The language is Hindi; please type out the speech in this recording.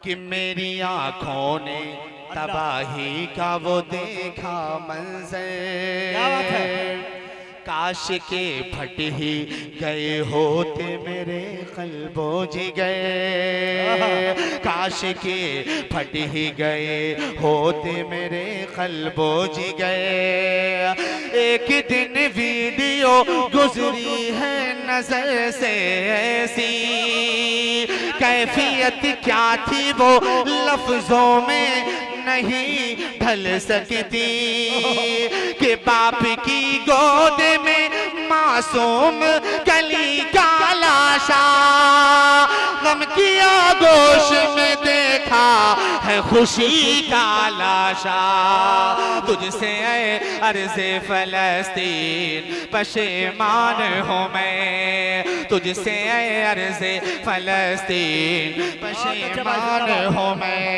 कि मेरी आंखों ने तबाही का वो देखा मंजर, क्या बात है। काश के फट ही गए होते मेरे कल्बो जिगर, काश के फट ही गए होते मेरे कल्बो जिगर। एक दिन वीडियो गुजरी है नजर से ऐसी, कैफियत क्या थी वो लफ्जों में नहीं ढल सकती, कि बाप की गोद में मासूम कली का लाशा, गम की आगोश में देखा है खुशी का लाशा। तुझसे ऐ अर्ज़े फ़लस्तीन पशेमान हूँ मैं, तुझसे ऐ अर्ज़े फ़लस्तीन पशेमान हूँ मैं।